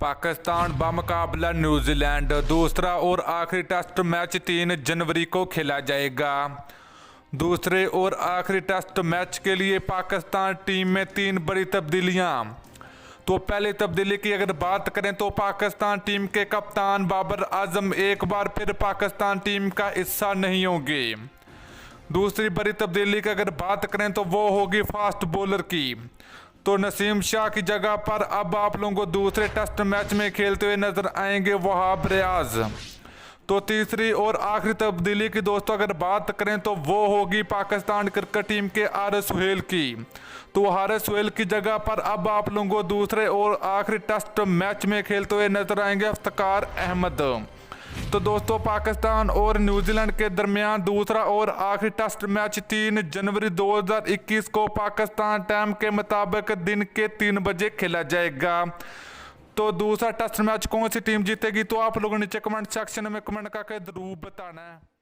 Pakistan बमुकाबला New Zealand दूसरा और आखिरी टेस्ट मैच 3 जनवरी को खेला जाएगा। दूसरे और आखिरी टेस्ट मैच के लिए पाकिस्तान टीम में 3 बड़ी तब्दीलियां। तो पहली तब्दीली की अगर बात करें तो पाकिस्तान टीम के कप्तान बाबर आजम एक बार फिर पाकिस्तान टीम का हिस्सा नहीं होंगे। दूसरी बड़ी तब्दीली की अगर बात करें तो वो होगी फास्ट बॉलर की। तो नसीम शाह की जगह पर अब आप लोगों को दूसरे टेस्ट मैच में खेलते हुए नजर आएंगे वहाब रियाज। तो तीसरी और आखिरी तब्दीली की दोस्तों अगर बात करें तो वो होगी पाकिस्तान क्रिकेट टीम के हारिस सुहेल की। तो हारिस सुहेल की जगह पर अब आप लोगों को दूसरे और आखिरी टेस्ट मैच में खेलते हुए नजर आएंगे इफ्तिकार अहमद। तो दोस्तों पाकिस्तान और न्यूजीलैंड के दरमियान दूसरा और आखिरी टेस्ट मैच 3 जनवरी 2021 को पाकिस्तान टाइम के मुताबिक दिन के 3 बजे खेला जाएगा। तो दूसरा टेस्ट मैच कौन सी टीम जीतेगी तो आप लोगों नीचे कमेंट सेक्शन में कमेंट करके जरूर बताना है।